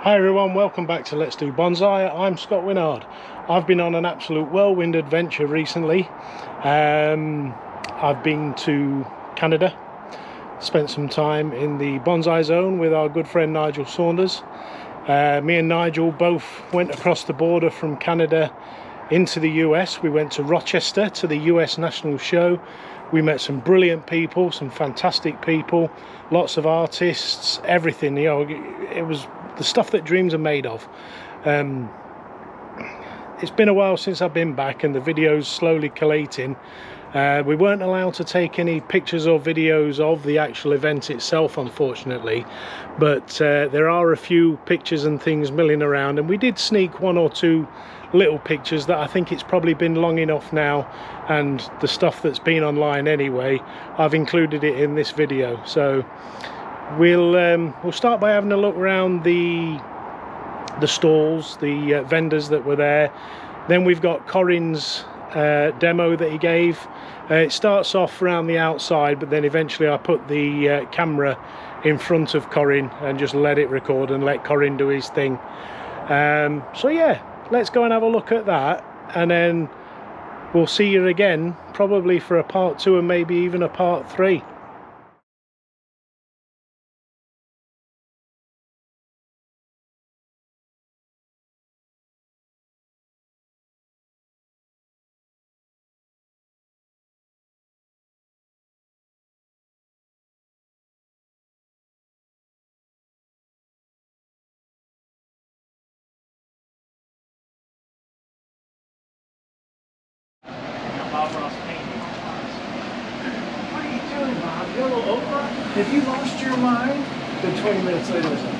Hi everyone, welcome back to Let's Do Bonsai. I'm Scott Winard. I've been on an absolute whirlwind adventure recently. I've been to Canada, spent some time in the bonsai zone with our good friend Nigel Saunders. Me and Nigel both went across the border from Canada into the US. We went to Rochester to the US National Show. We met some brilliant people, some fantastic people, lots of artists, everything. You know, it was the stuff that dreams are made of. It's been a while since I've been back and the video's slowly collating. We weren't allowed to take any pictures or videos of the actual event itself, unfortunately, but there are a few pictures and things milling around, and we did sneak one or two little pictures that I think it's probably been long enough now, and the stuff that's been online anyway, I've included it in this video. So we'll start by having a look around the stalls, the vendors that were there. Then we've got Corin's demo that he gave. It starts off around the outside, but then eventually I put the camera in front of Corin and just let it record and let Corin do his thing. So yeah, let's go and have a look at that, and then we'll see you again probably for a part 2 and maybe even a part 3. What are you doing, Bob? You're a little over? Have you lost your mind? Then 20 minutes later, it's like,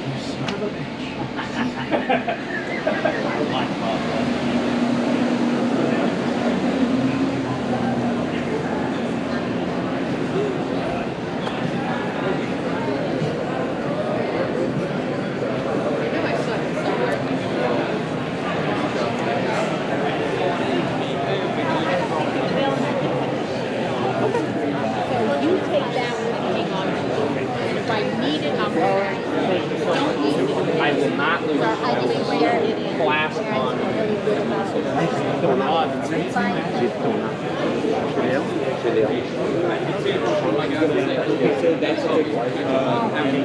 you son of a bitch. I will not lose class on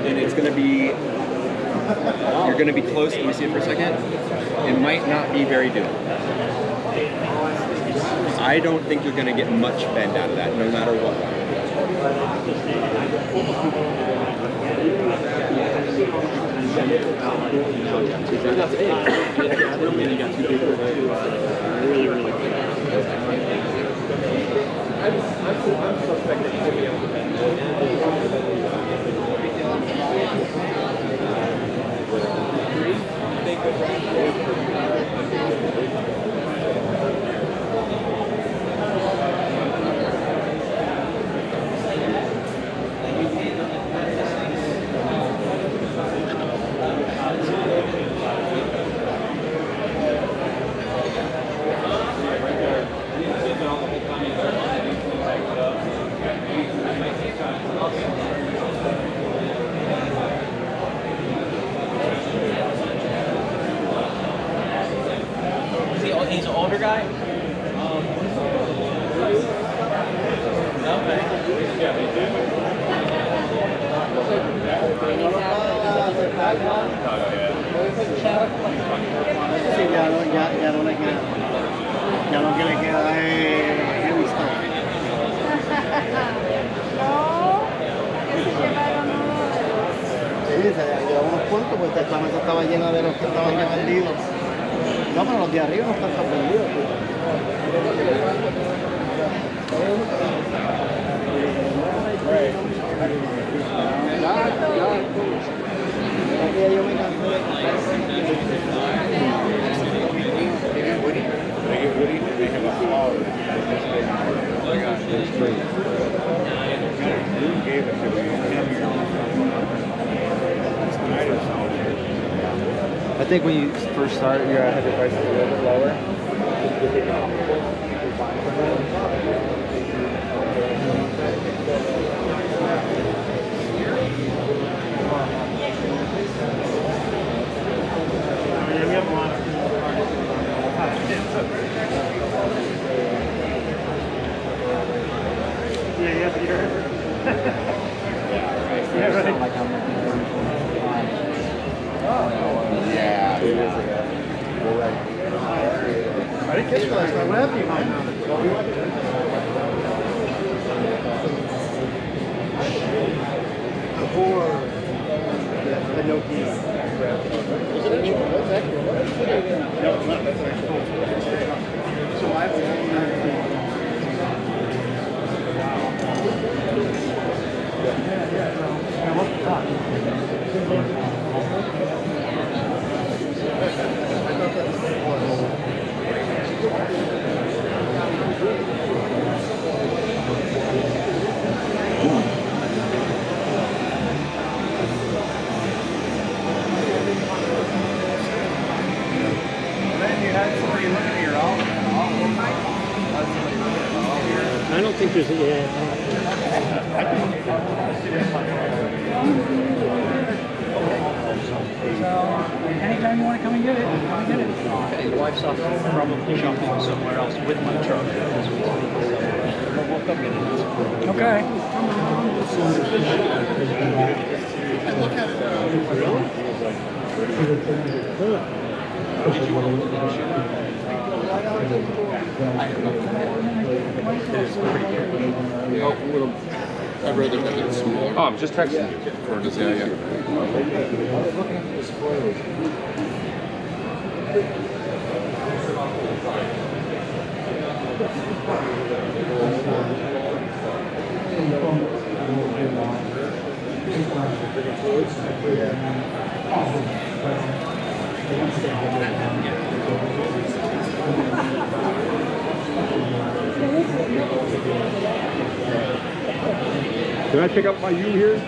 and it's going to be, you're going to be close. Let me see it for a second. It might not be very doable. I don't think you're going to get much bend out of that, no matter what. He's an older guy? Sí, ya lo que le queda es visto. Sí, se llevaba unos cuantos, pues esta mesa estaba llena de los que estaban ya vendidos. No, pero los de arriba no están tan vendidos. Aquí yo me cansé I think when you first start, you're at the price a little bit lower. yeah, you're yeah, right. Yeah. I didn't catch you last night. What happened to you, man? Or the no key. No, that's actually. So I have I don't think there's a, anytime you want to come and get it, come and get it. Okay, the wife's off probably shopping somewhere else with my truck. But we'll come get it. Okay. I'd rather have it smaller. Oh, I'm just texting you. Or does yeah. Can I pick up my U here?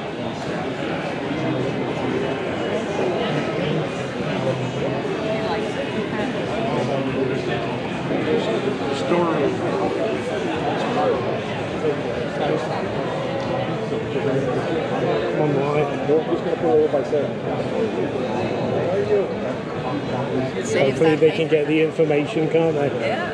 Story. one more. Just gonna put it over by 7. Hopefully they can get the information, can't they? Yeah.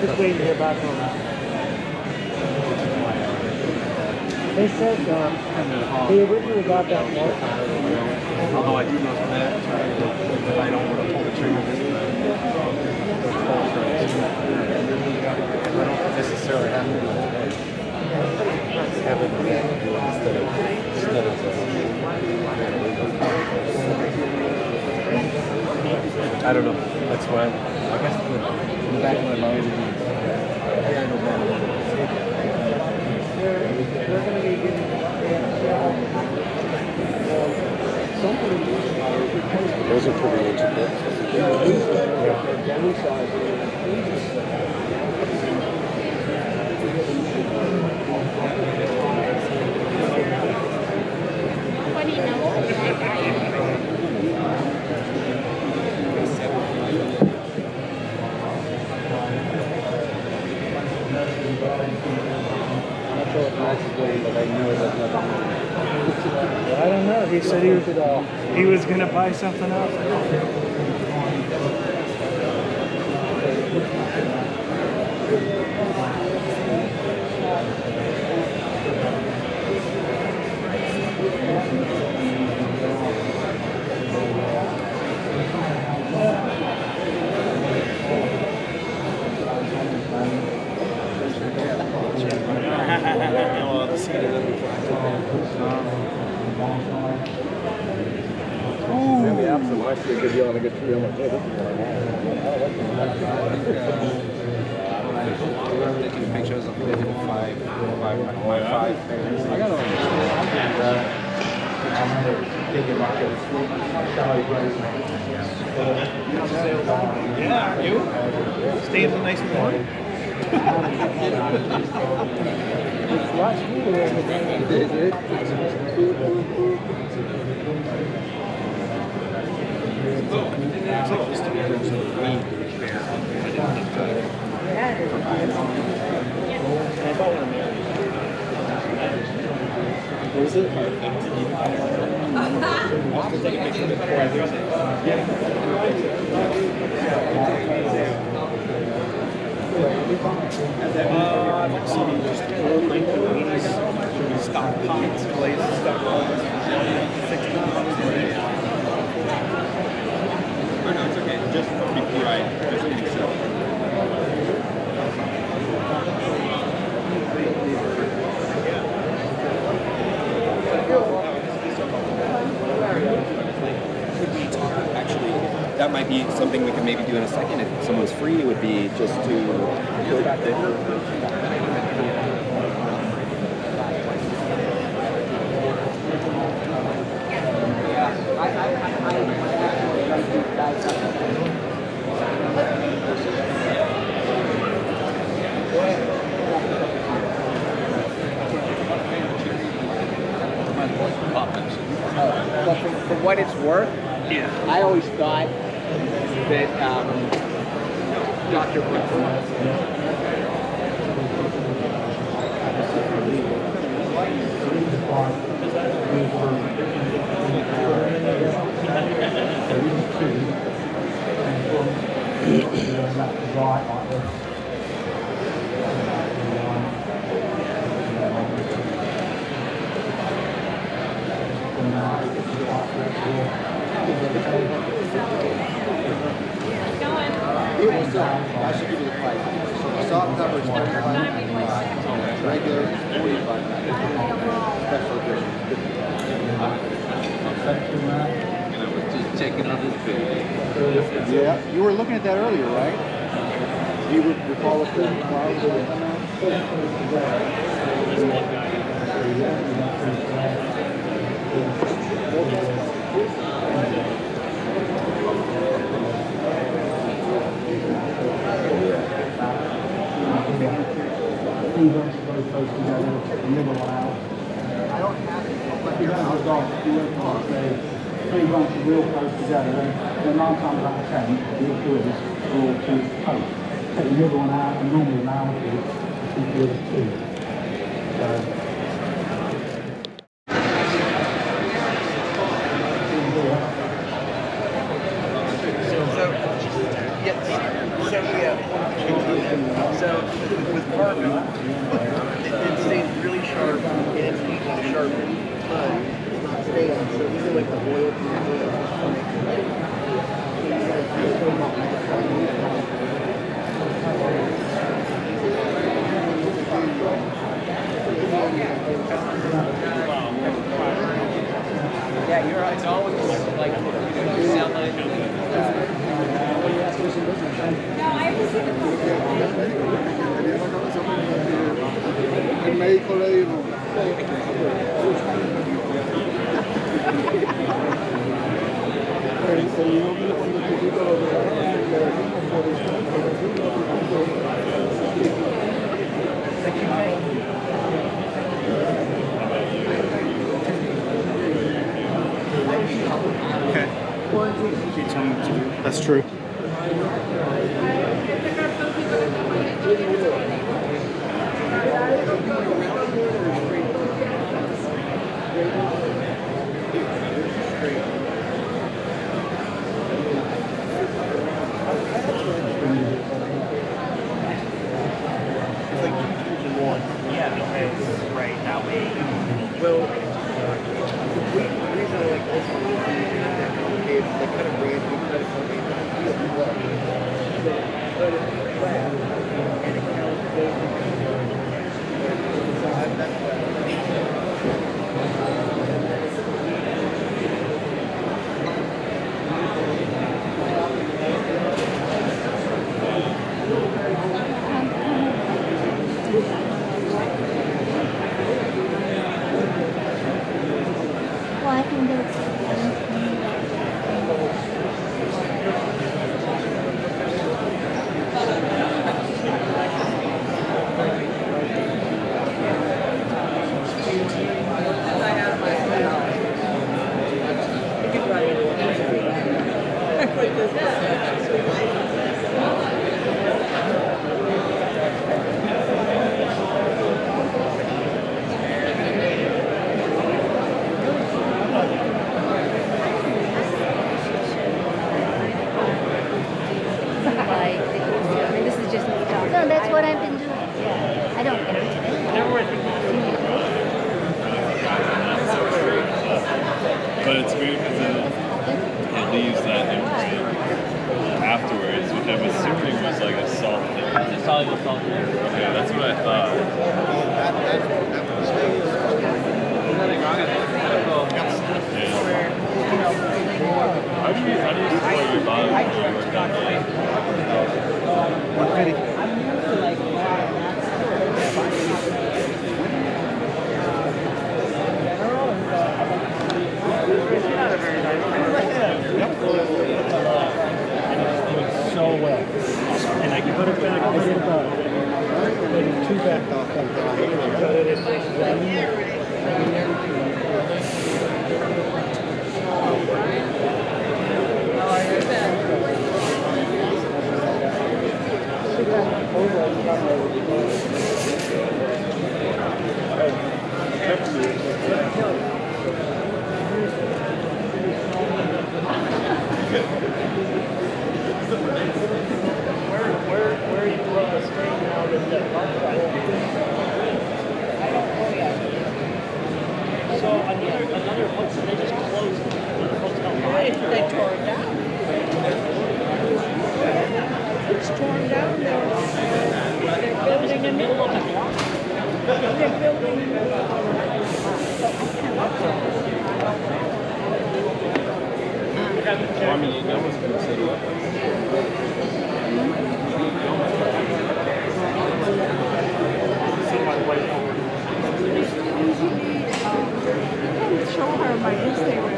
Just waiting to hear back on that. They said they originally got that mark. Although I do know from that, if I don't want to pull the trigger, this I don't necessarily have to have it instead of I don't know. That's why I guess in the back of my mind, I know better. They're going to be getting Those are pretty intricate. What do you know? I don't know. He said he was going to buy something else. The opposite might be a good deal on a good tree. I'm like, hey, this is what I want. I'm taking pictures of little five. I got Yeah, you? Staying nice and warm? It's lots cooler in the day. Is it? I'll have to take a picture of it before I lose it. I'd like to see just old 1980s stock pots, glazed stock pots. Oh no, it's okay. Just before I just finish up. Actually, that might be something we could maybe do in a second. If someone's free, it would be just to But for what it's worth, I always thought that Dr. I should give you the price. So salt and pepper is $35. Regular $45. Special edition And I was just checking on this video. Yeah, you were looking at that earlier, right? Do you recall what the flowers very close together, the middle out. I don't have it, but you're out of you went past. Three branches real close together, then 9 times out of 10, the issue is all too close. Take the middle one out, and normally now it's the other two. So, So with carbon, it stays really sharp and it's easy to sharpen, but it's not staying. So even like the oil yeah, you're right. It's always like you sound like el médico le dijo. That's true. yeah, because right that way. Well, the reason I like this one is that complicated. They kind of brand new, kind of complicated. But it's flat and it counts. No, that's what I've been doing. I don't get it. But it's weird because it leaves that empty afterwards, which I'm assuming was like a salt thing. It's a soluble salt. Okay, that's what I thought. How do you support your body when you work that day? So well. And I can put it back. I get about maybe 2 back off that. Where you throw the string now with that bonsai? So another hotel, they just closed another hotel. They tore it down. It's torn down now. They're building a new one. They're building a new one. I mean, that was considered. Show her my Instagram.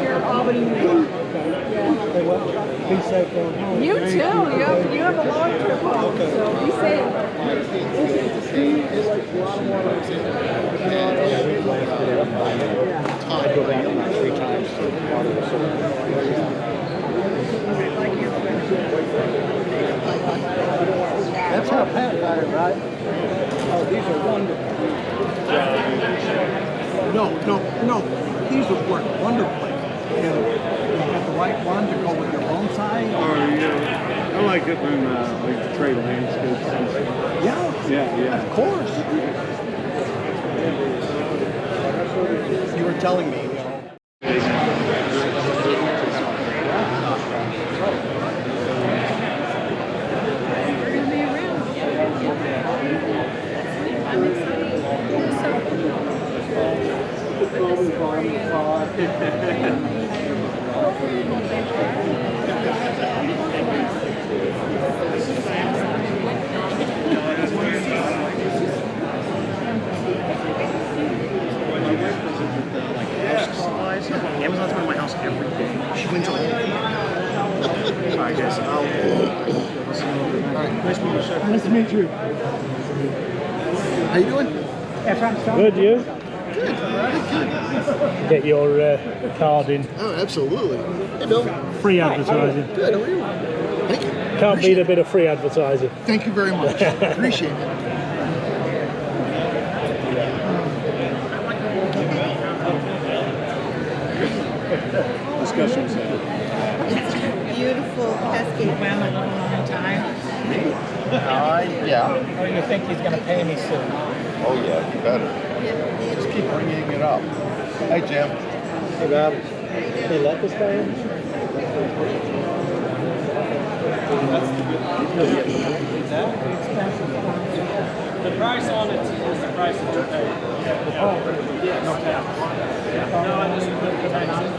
Here, Albany, New York. Be safe going home. You too. You have a long trip home, so be safe. I go back about 3 times to water the That's how Pat got it, right? Oh, these are wonderful. No. These would work wonderfully. You got the right one to go with your bonsai. Or, I like it when like trade landscapes and stuff. Yeah, of course. You were telling me, Amazon's been to my house every day. She went to all. Alright, guys. Nice to meet you, sir. Nice to meet you. How you doing? Good, you? Get your card in. Oh, absolutely. Hey, Bill. Free advertising. Good, how are you? Thank you. Can't beat a bit of free advertising. Thank you very much. Appreciate it. Discussions. Beautiful cascade. Well, a long time. Yeah. Oh, you think he's going to pay me soon? Oh, yeah, you better. Just keep bringing it up. Hi, Jim. Hey, Bob. They let this guy in? The price on it is the price that you pay. No cap. No, I just put the tax in.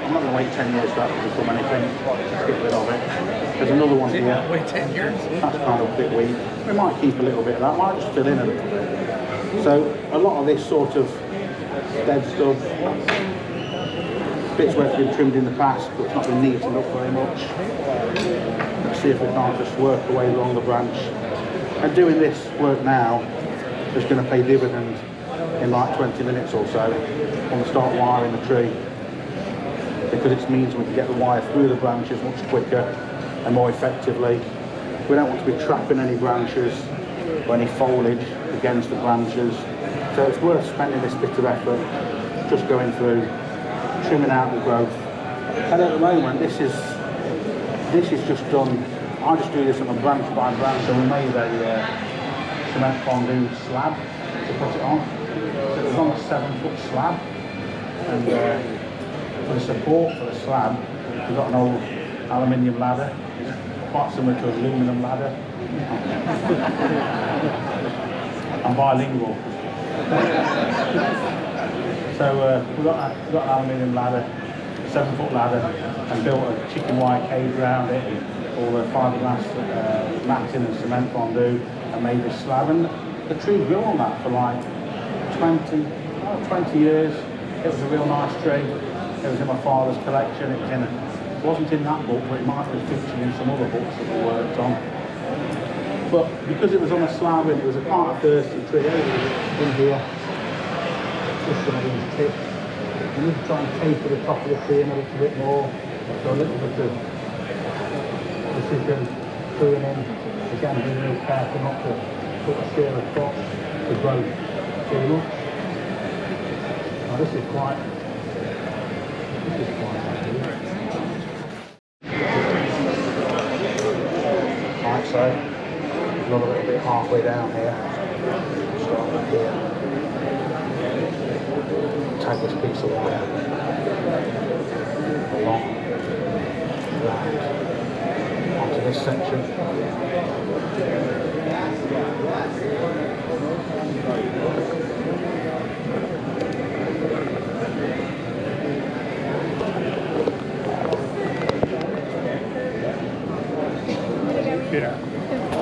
I'm not going to wait 10 years for that to become anything. Just get rid of it. There's another one here. Wait 10 years? That's kind of a bit weak. We might keep a little bit of that. Might just fill in a little bit. So a lot of this sort of dead stuff, bits where it's been trimmed in the past, but it's not been neatened up very much. Let's see if we can't just work our way along the branch. And doing this work now is going to pay dividends in like 20 minutes or so when we start wiring the tree, because it means we can get the wire through the branches much quicker and more effectively. We don't want to be trapping any branches or any foliage against the branches, so it's worth spending this bit of effort just going through, trimming out the growth. And at the moment this is just done. I just do this on a branch by branch, so we made a cement fondue slab to put it on. So it was on a 7-foot slab, and for the support for the slab we've got an old aluminium ladder. It's quite similar to an aluminum ladder. I'm bilingual. So we've got an aluminium ladder, 7-foot ladder, and built a chicken wire cage around it, all the fiberglass matting and cement fondue, and made this slab. And the tree grew on that for like 20 years. It was a real nice tree. It was in my father's collection. It wasn't in that book, but it might be featured in some other books that we worked on. But because it was on a slab and it was a quite a thirsty tree, in here, just some of these tips. You need to try and taper the top of the tree in a little bit more, so a little bit of precision pruning in. Again, be real careful not to put a shear across the growth too much. Now this is quite right, so another little bit halfway down here. Start up here. Tag this piece of wire along that onto this section.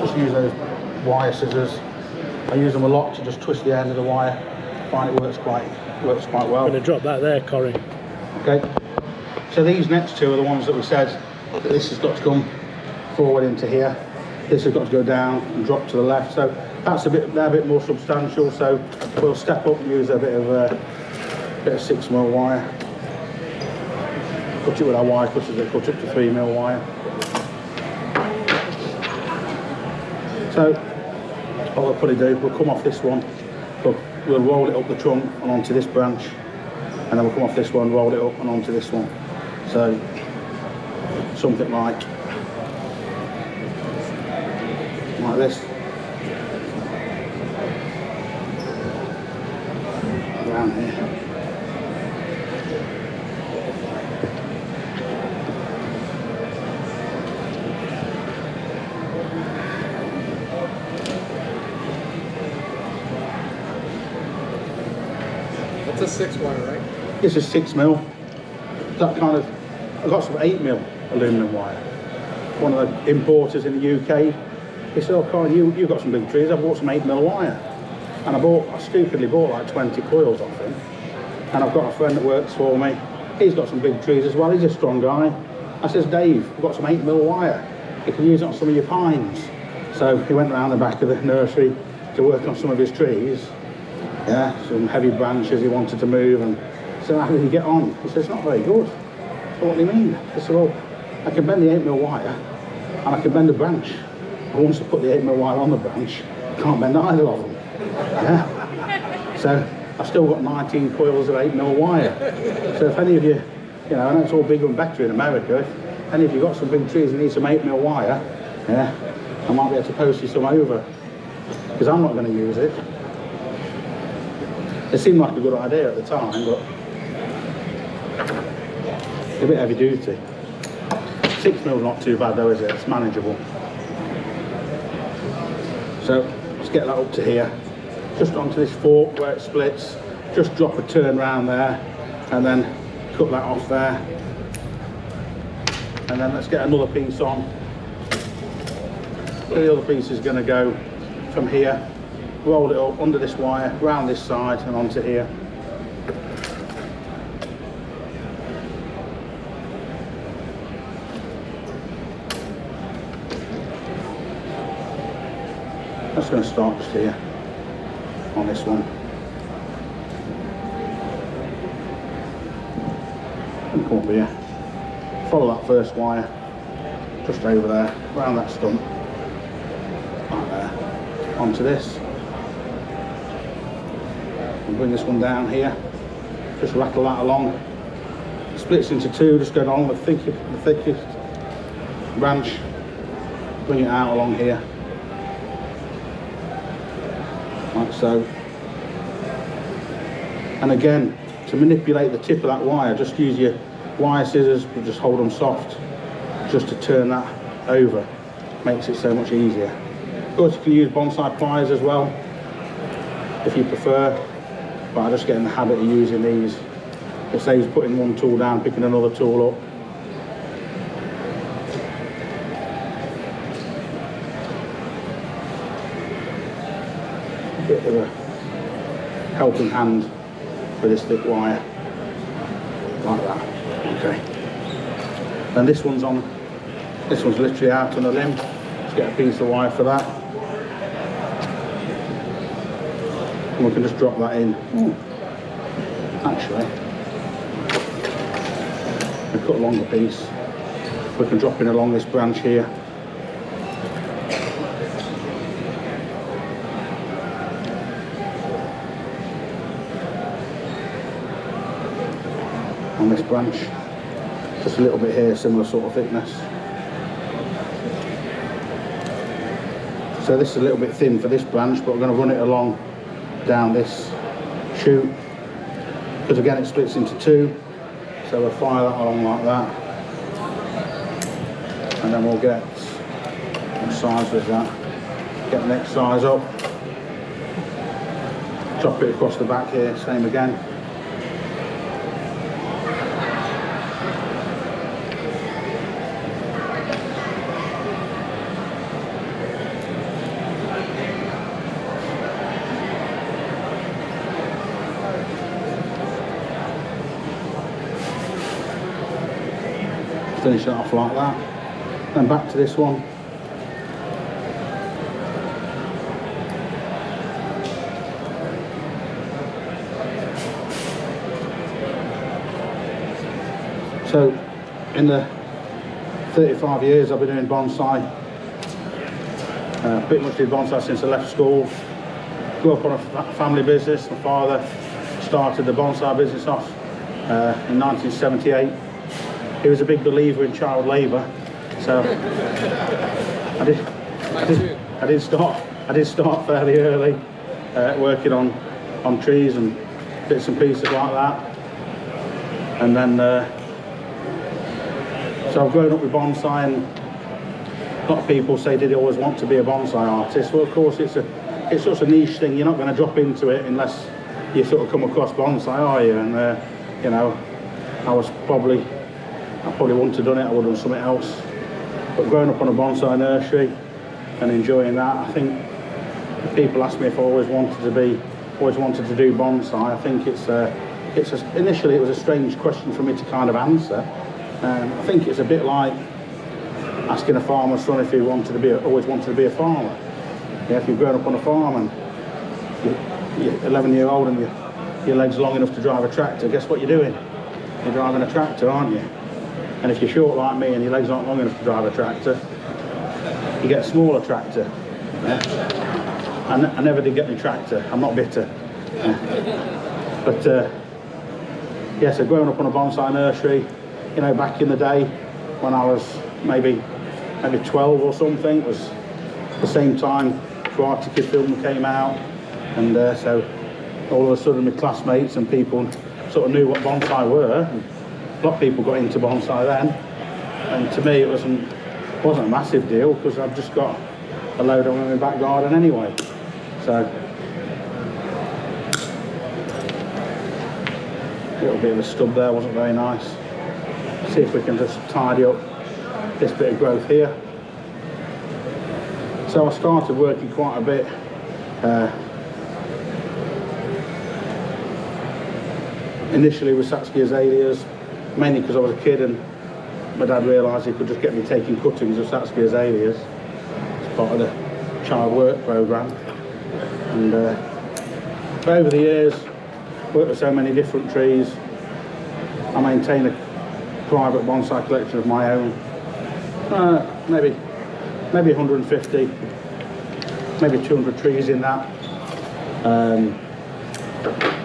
Just use those wire scissors. I use them a lot to just twist the end of the wire. I find it works quite well. I'm going to drop that there, Corey. Okay. So these next two are the ones that we said that this has got to come forward into here. This has got to go down and drop to the left. So that's they're a bit more substantial. So we'll step up and use a bit of 6mm wire. Cut it with our wire cutters that cut up to 3mm wire. So what we'll probably do, we'll come off this one, we'll roll it up the trunk and onto this branch, and then we'll come off this one, roll it up and onto this one. So something like this. Around here. That's a 6 wire, right? This is 6mm. That kind of, I've got some 8mm aluminum wire. One of the importers in the UK, he said, "Oh, Colin, you've got some big trees. I bought some 8mm wire." And I stupidly bought like 20 coils off him. And I've got a friend that works for me. He's got some big trees as well. He's a strong guy. I says, "Dave, I've got some 8mm wire. You can use it on some of your pines." So he went round the back of the nursery to work on some of his trees. Yeah, some heavy branches he wanted to move, and so how did he get on? He says, "Not very good." So what do you mean? I said, "Well, I can bend the 8mm wire and I can bend the branch. But once I put the 8mm wire on the branch, I can't bend either of them." Yeah. So I've still got 19 coils of 8mm wire. So if any of you, I know it's all bigger and better in America, if any of you got some big trees and need some 8mm wire, yeah, I might be able to post you some over, because I'm not going to use it. It seemed like a good idea at the time, but it's a bit heavy duty. 6mm not too bad though, is it? It's manageable. So let's get that up to here, just onto this fork where it splits. Just drop a turn round there, and then cut that off there, And then let's get another piece on. The other piece is going to go from here, roll it up under this wire, round this side and onto here. That's going to start just here on this one. And come up here. Follow that first wire just over there, round that stump, like there, onto this. And bring this one down here. Just rattle that along. Splits into two, just go along the thickest branch. Bring it out along here. Like so. And again, to manipulate the tip of that wire, just use your wire scissors, but just hold them soft, just to turn that over. Makes it so much easier. Of course, you can use bonsai pliers as well, if you prefer, but I just get in the habit of using these. It saves putting one tool down, picking another tool up. Bit of a helping hand for this thick wire, like that. Okay. And this one's literally out on a limb. Let's get a piece of wire for that. And we can just drop that in. Ooh. Actually, we cut a longer piece. We can drop in along this branch here. On this branch, just a little bit here, similar sort of thickness. So this is a little bit thin for this branch, but we're going to run it along down this chute, because again it splits into two, so we'll fire that along like that, and then we'll get what size is that, get the next size up, drop it across the back here, same again. Finish it off like that. Then back to this one. So in the 35 years I've been doing bonsai, pretty much did bonsai since I left school. Grew up on a family business. My father started the bonsai business off in 1978. He was a big believer in child labour, so I did start fairly early, working on trees and bits and pieces like that, and then so I've grown up with bonsai, and a lot of people say, did you always want to be a bonsai artist? Well, of course, it's such a niche thing. You're not going to drop into it unless you sort of come across bonsai, are you? And you know, I probably wouldn't have done it. I would have done something else. But growing up on a bonsai nursery and enjoying that, I think if people ask me if I always wanted to do bonsai, I think initially it was a strange question for me to kind of answer. I think it's a bit like asking a farmer's son if he always wanted to be a farmer. Yeah, if you've grown up on a farm and you're 11-year-old and your leg's long enough to drive a tractor, guess what you're doing? You're driving a tractor, aren't you? And if you're short like me and your legs aren't long enough to drive a tractor, you get a smaller tractor. Yeah? I never did get any tractor. I'm not bitter. Yeah. But yeah, so growing up on a bonsai nursery, you know, back in the day when I was maybe 12 or something, it was the same time Karate Kid film came out, and so all of a sudden my classmates and people sort of knew what bonsai were. And a lot of people got into bonsai then, and to me it wasn't a massive deal because I've just got a load of them in my back garden anyway. So a little bit of a stub there, wasn't very nice. See if we can just tidy up this bit of growth here. So I started working quite a bit initially with Satsuki azaleas, mainly because I was a kid and my dad realised he could just get me taking cuttings of Satsuki azaleas as part of the child work programme. And over the years, worked with so many different trees. I maintain a private bonsai collection of my own, maybe 150, maybe 200 trees in that.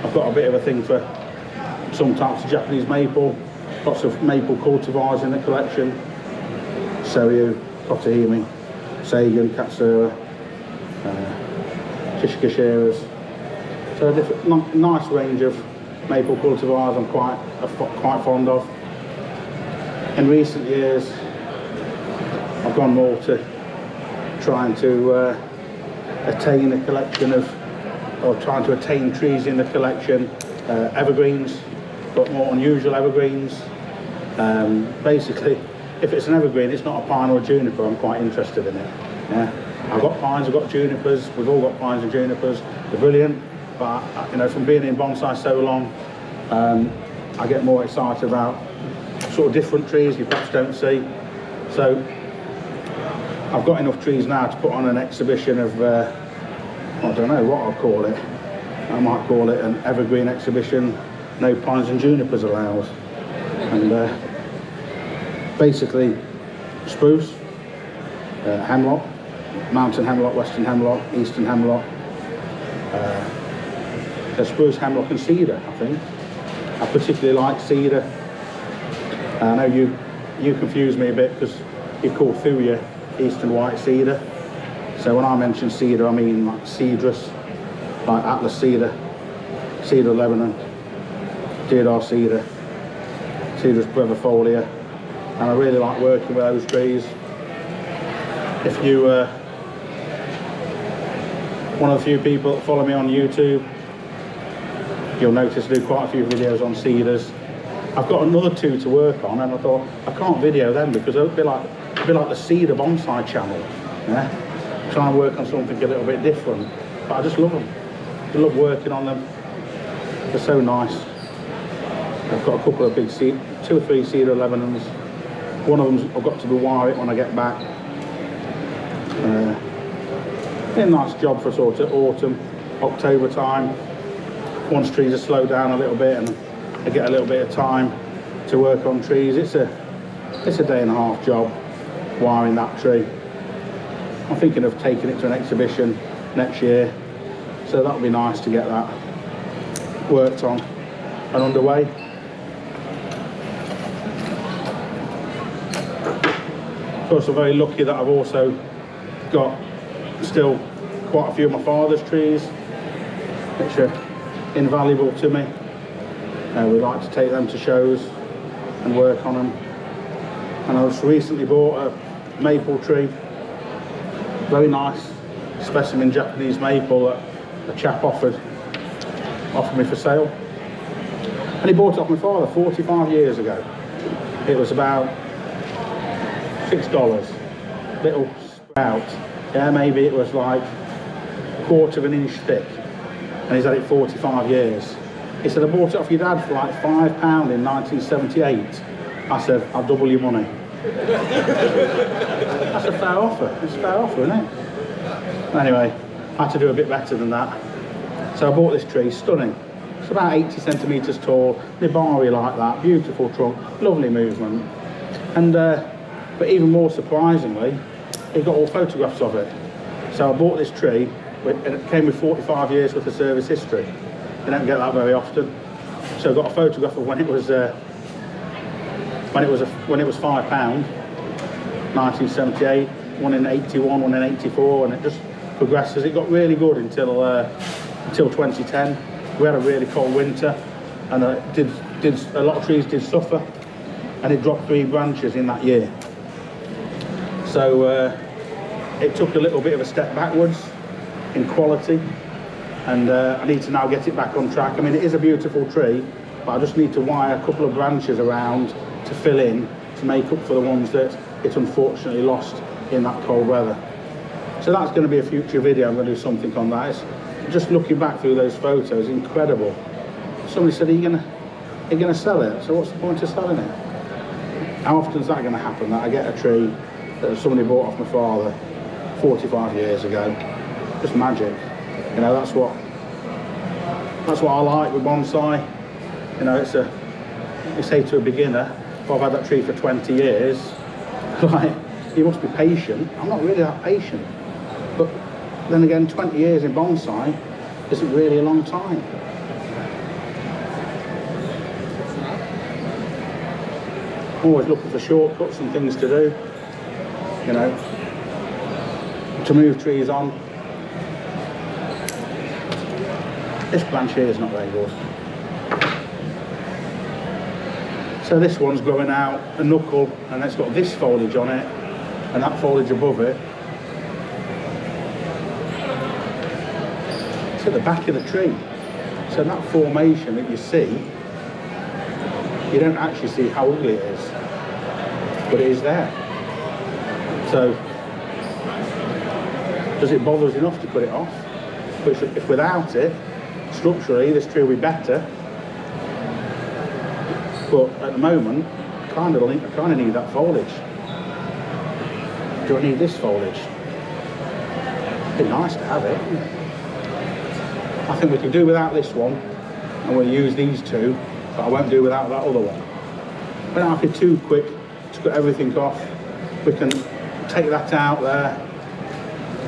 I've got a bit of a thing for some types of Japanese maple, lots of maple cultivars in the collection, Soryu, Kotahime, Sagan, Katsura, Shishikashiras. So a different, nice range of maple cultivars I'm quite fond of. In recent years, I've gone more to trying to attain a collection of, or trying to attain trees in the collection, evergreens, but more unusual evergreens. Basically, if it's an evergreen, it's not a pine or a juniper, I'm quite interested in it. Yeah? I've got pines, I've got junipers, we've all got pines and junipers, they're brilliant, but you know, from being in bonsai so long, I get more excited about sort of different trees you perhaps don't see. So I've got enough trees now to put on an exhibition of, I don't know what I'll call it. I might call it an evergreen exhibition, no pines and junipers allowed. And basically spruce, hemlock, mountain hemlock, western hemlock, eastern hemlock, spruce, hemlock and cedar, I think. I particularly like cedar. I know you confuse me a bit because you call thuya eastern white cedar. So when I mention cedar, I mean like cedrus, like Atlas cedar, cedar of Lebanon, deodar cedar, Cedrus brevifolia, and I really like working with those trees. If you, one of the few people that follow me on YouTube, you'll notice I do quite a few videos on cedars. I've got another 2 to work on, and I thought I can't video them because it'll be like the Cedar Bonsai channel. Yeah? Try and work on something a little bit different, but I just love them. I love working on them. They're so nice. I've got a couple of big 2 or 3 cedar Lebanons. One of them I've got to rewire it when I get back. A nice job for sort of autumn, October time. Once trees are slowed down a little bit and I get a little bit of time to work on trees. It's a day and a half job wiring that tree. I'm thinking of taking it to an exhibition next year, so that'll be nice to get that worked on and underway. Of course, I'm very lucky that I've also got still quite a few of my father's trees, which are invaluable to me. We like to take them to shows and work on them. And I just recently bought a maple tree, very nice specimen Japanese maple that a chap offered me for sale. And he bought it off my father 45 years ago. It was about $6, little sprout. Yeah, maybe it was like a quarter of an inch thick. And he's had it 45 years. He said, I bought it off your dad for like £5 in 1978. I said, I'll double your money. That's a fair offer. It's a fair offer, isn't it? Anyway, I had to do a bit better than that. So I bought this tree, stunning. It's about 80 centimetres tall, Nibari like that, beautiful trunk, lovely movement. And, but even more surprisingly, he got all photographs of it. So I bought this tree, and it came with 45 years worth of service history. You don't get that very often. So I got a photograph of when it was £5, 1978, one in 81, one in 84, and it just progresses. It got really good until 2010. We had a really cold winter, and a lot of trees did suffer, and it dropped 3 branches in that year. So it took a little bit of a step backwards in quality, and I need to now get it back on track. I mean, it is a beautiful tree, but I just need to wire a couple of branches around to fill in to make up for the ones that it unfortunately lost in that cold weather. So that's going to be a future video. I'm going to do something on that. It's just looking back through those photos, incredible. Somebody said, are you going to sell it? So what's the point of selling it? How often is that going to happen, that I get a tree that somebody bought off my father 45 years ago? Just magic. You know, that's what I like with bonsai. You know, it's you say to a beginner, if I've had that tree for 20 years, like, you must be patient. I'm not really that patient. But then again, 20 years in bonsai isn't really a long time. Always looking for shortcuts and things to do, you know, to move trees on. This branch here is not very good. So this one's growing out a knuckle, and it's got this foliage on it and that foliage above it. It's at the back of the tree. So that formation that you see, you don't actually see how ugly it is, but it is there. So does it bother us enough to cut it off? But if without it, structurally this tree will be better. But at the moment, I kind of need that foliage. Do I need this foliage? It'd be nice to have it. I think we can do without this one, and we'll use these two, but I won't do without that other one. We don't have to be too quick to cut everything off. We can take that out there,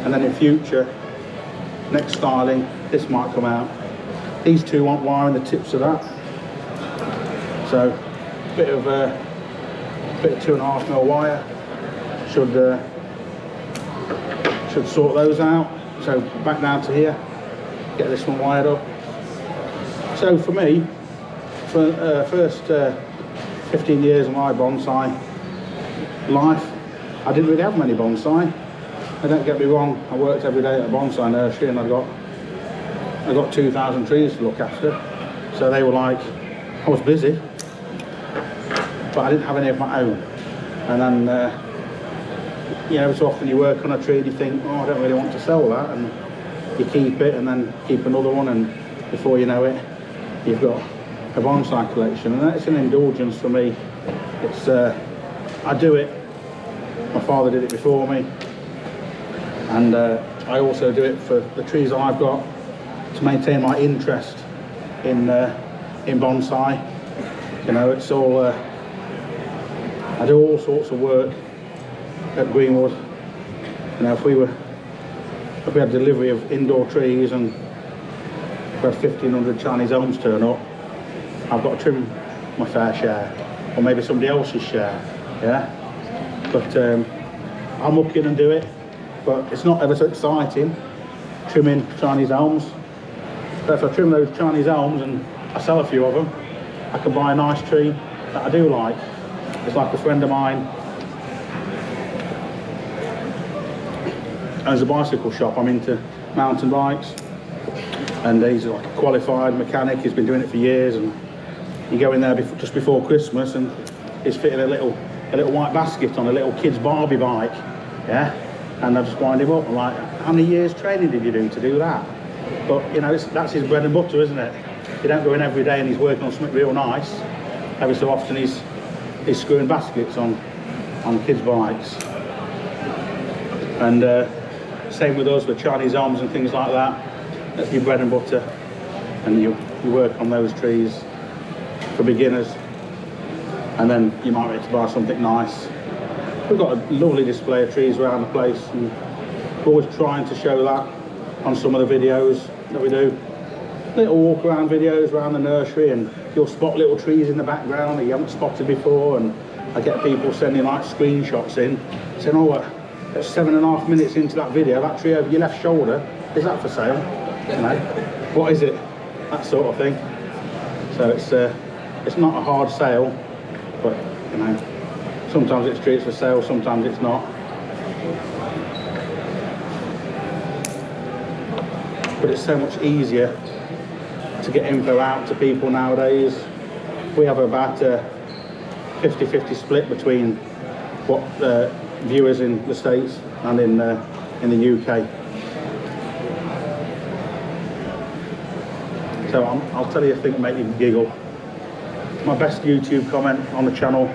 and then in future, next styling, this might come out. These two want wiring the tips of that. So a bit of 2.5mm wire should sort those out. So back down to here, get this one wired up. So for me, for first 15 years of my bonsai life, I didn't really have many bonsai. And don't get me wrong, I worked every day at a bonsai nursery, and I got 2,000 trees to look after. So they were like, I was busy, but I didn't have any of my own. And then, you know, so often you work on a tree and you think, oh, I don't really want to sell that, and you keep it and then keep another one, and before you know it, you've got a bonsai collection. And that's an indulgence for me. It's I do it. My father did it before me, and I also do it for the trees that I've got to maintain my interest in bonsai. You know, it's all I do all sorts of work at Greenwood. You know, if we had delivery of indoor trees and we had 1,500 Chinese elms turn up, I've got to trim my fair share, or maybe somebody else's share. Yeah, but I'll muck in and do it. But it's not ever so exciting trimming Chinese elms. But if I trim those Chinese elms and I sell a few of them, I can buy a nice tree that I do like. It's like a friend of mine owns a bicycle shop. I'm into mountain bikes, and he's like a qualified mechanic. He's been doing it for years, and you go in there just before Christmas, and he's fitting a little white basket on a little kid's Barbie bike. Yeah, and I just wind him up. I'm like, how many years training did you do to do that? But you know, that's his bread and butter, isn't it? You don't go in every day and he's working on something real nice. Every so often he's screwing baskets on kids' bikes. And same with us with Chinese elms and things like that. That's your bread and butter, and you work on those trees for beginners, and then you might be able to buy something nice. We've got a lovely display of trees around the place, and we're always trying to show that on some of the videos that we do. Little walk around videos around the nursery, and you'll spot little trees in the background that you haven't spotted before, and I get people sending like screenshots in saying, oh, that's 7.5 minutes into that video, that tree over your left shoulder, is that for sale? You know, what is it? That sort of thing. So it's not a hard sale, but you know, sometimes it's trees for sale, sometimes it's not. But it's so much easier to get info out to people nowadays. We have about a 50-50 split between what viewers in the States and in the UK. So I'll tell you a thing that make you giggle. My best YouTube comment on the channel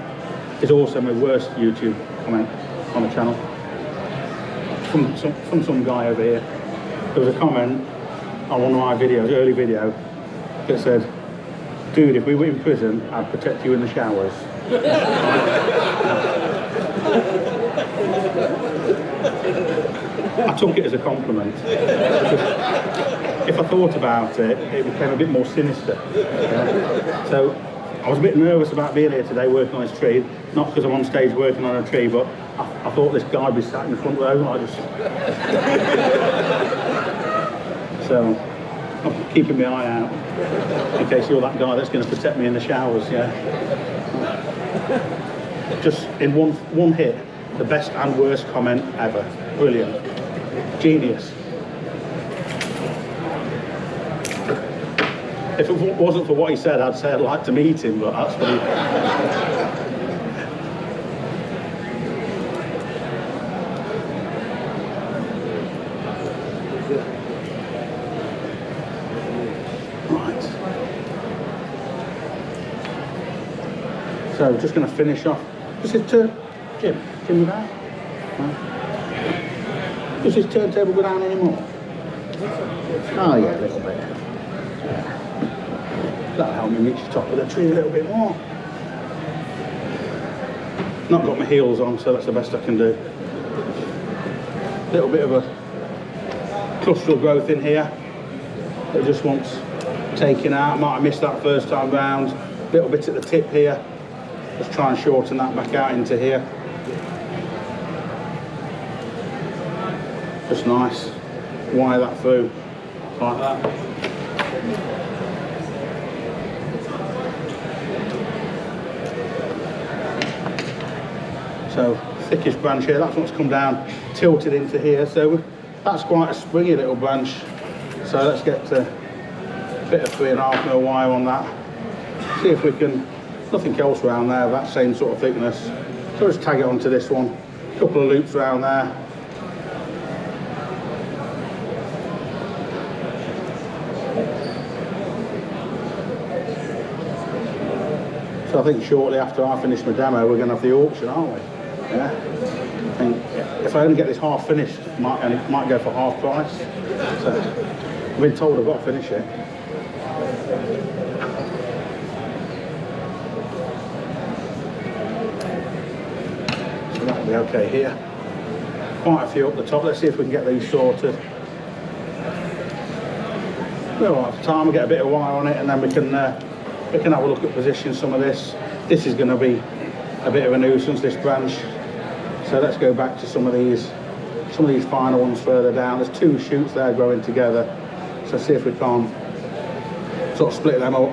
is also my worst YouTube comment on the channel. From some guy over here. There was a comment on one of my videos, early video, that said, "Dude, if we were in prison, I'd protect you in the showers." I took it as a compliment. If I thought about it, it became a bit more sinister. So I was a bit nervous about being here today working on this tree, not because I'm on stage working on a tree, but I thought this guy would be sat in the front row. So I'm keeping my eye out in case you're that guy that's going to protect me in the showers. Yeah. Just in one hit, the best and worst comment ever. Brilliant. Genius. If it wasn't for what he said, I'd say I'd like to meet him, but that's what he... Right. So, just going to finish off. Does his Jim go down? No? Does his turntable go down anymore? Oh yeah, a little bit. That'll help me reach the top of the tree a little bit more. Not got my heels on, so that's the best I can do. Little bit of a clusteral growth in here. It just wants taking out. Might have missed that first time round. Little bit at the tip here. Just try and shorten that back out into here. Just nice. Wire that through like that. So thickest branch here, that's what's come down, tilted into here. So that's quite a springy little branch. So let's get a bit of 3.5mm wire on that. See if we can, nothing else around there, that same sort of thickness. So just tag it onto this one. A couple of loops around there. So I think shortly after I finish my demo, we're going to have the auction, aren't we? Yeah. And if I only get this half finished, it might go for half price. So I've been told I've got to finish it. So that'll be okay here. Quite a few up the top. Let's see if we can get these sorted. We'll have time to get a bit of wire on it, and then we can have a look at positioning some of this. This is going to be a bit of a nuisance, this branch. So let's go back to some of these final ones further down. There's two shoots there growing together. So see if we can sort of split them up.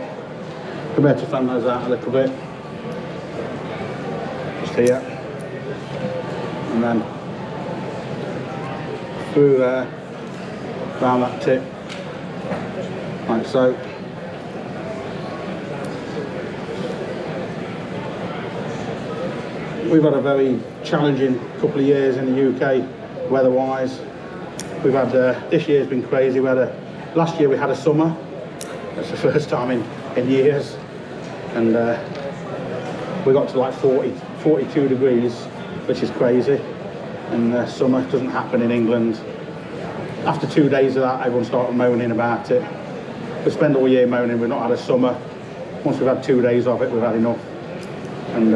Come here to fan those out a little bit. Just here. And then through there, around that tip. Like so. We've had a very challenging couple of years in the UK, weather-wise. We've had, this year's been crazy. Last year we had a summer. That's the first time in years. And we got to like 42 degrees, which is crazy. And summer doesn't happen in England. After 2 days of that, everyone started moaning about it. We spend all year moaning we've not had a summer. Once we've had 2 days of it, we've had enough. And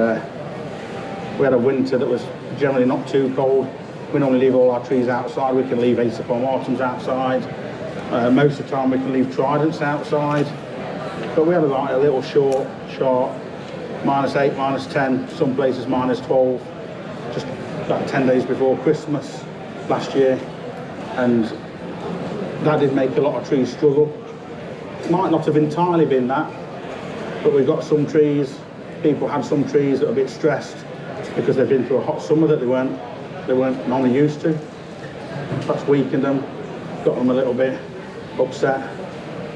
we had a winter that was generally not too cold. We normally leave all our trees outside. We can leave Aesopon autumns outside. Most of the time we can leave tridents outside. But we had a little short, sharp, -8, -10, some places -12, just about 10 days before Christmas last year. And that did make a lot of trees struggle. Might not have entirely been that, but we've got some trees, people had some trees that are a bit stressed because they've been through a hot summer that they weren't normally used to. That's weakened them, got them a little bit upset.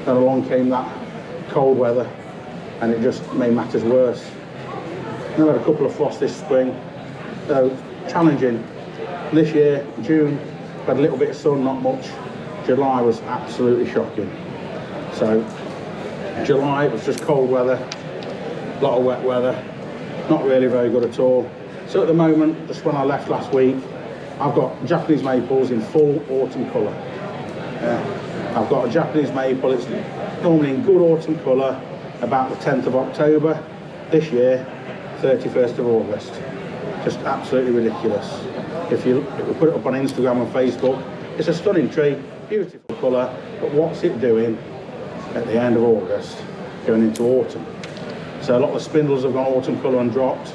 Then along came that cold weather and it just made matters worse. Then we had a couple of frosts this spring, So challenging. This year, June, had a little bit of sun, not much. July was absolutely shocking. So July was just cold weather, a lot of wet weather, not really very good at all. So at the moment, just when I left last week, I've got Japanese maples in full autumn colour. I've got a Japanese maple, it's normally in good autumn colour about the 10th of October. This year, 31st of August. Just absolutely ridiculous. If we put it up on Instagram and Facebook, it's a stunning tree, beautiful colour, but what's it doing at the end of August, going into autumn? So a lot of the spindles have gone autumn colour and dropped.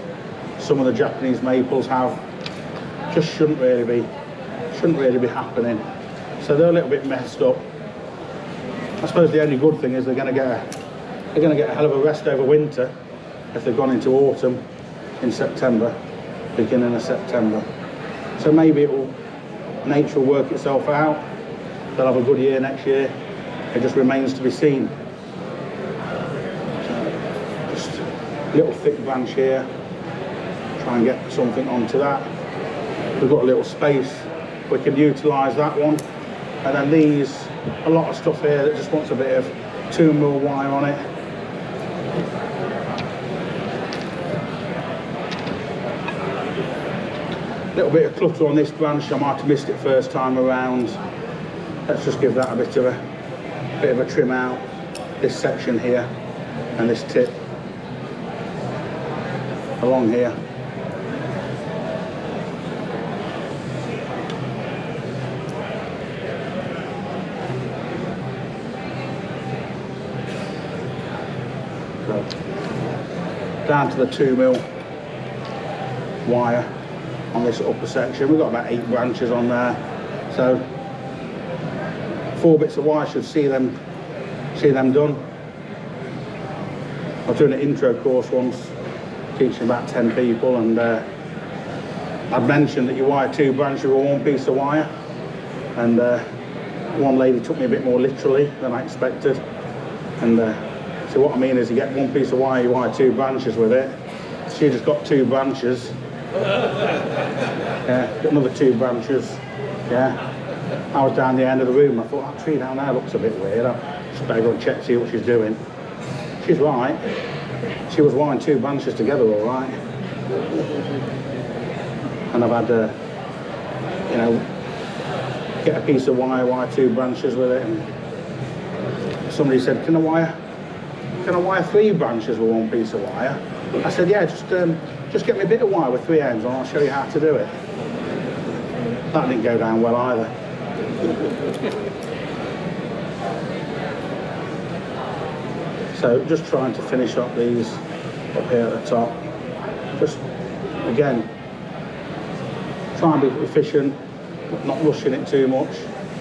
Some of the Japanese maples have. Just shouldn't really be happening. So they're a little bit messed up. I suppose the only good thing is they're going to get a hell of a rest over winter if they've gone into autumn in September, beginning of September. So maybe nature will work itself out. They'll have a good year next year. It just remains to be seen. So just a little thick branch here. Try and get something onto that. We've got a little space. We can utilise that one. And then these, a lot of stuff here that just wants a bit of 2mm wire on it. Little bit of clutter on this branch. I might have missed it first time around. Let's just give that a bit of a trim out. This section here and this tip along here. So down to the 2mm wire on this upper section. We've got about 8 branches on there, so 4 bits of wire should see them done. I was doing an intro course once, teaching about 10 people, and I'd mentioned that you wire 2 branches with 1 piece of wire, and one lady took me a bit more literally than I expected, and so what I mean is you get 1 piece of wire, you wire 2 branches with it. She just got 2 branches. Yeah, got another 2 branches. Yeah, I was down the end of the room. I thought that tree down there looks a bit weird. I just better go and check, see what she's doing. She's right. She was wiring 2 branches together, all right. And I've had to, you know, get a piece of wire 2 branches with it. And somebody said, "Can I wire 3 branches with 1 piece of wire?" I said, "Yeah, just get me a bit of wire with 3 ends and I'll show you how to do it." That didn't go down well either. So just trying to finish up these up here at the top. Just, again, try and be efficient, not rushing it too much.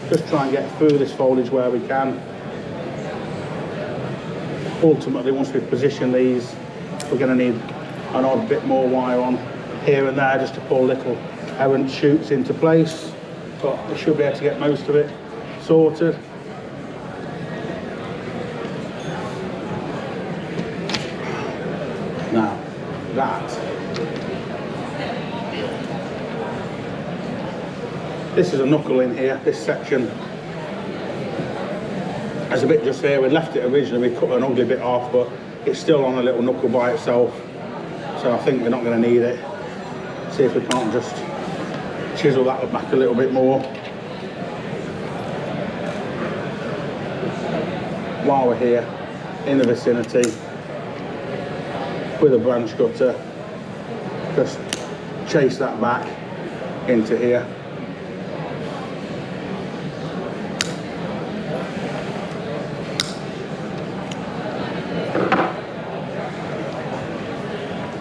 Just try and get through this foliage where we can. Ultimately, once we position these, we're going to need an odd bit more wire on here and there just to pull little errant shoots into place, but we should be able to get most of it sorted. Now this is a knuckle in here. This section there's a bit just here. We left it originally, we cut an ugly bit off, but it's still on a little knuckle by itself, so I think we're not going to need it. See if we can't just chisel that back a little bit more. While we're here in the vicinity with a branch cutter, just chase that back into here.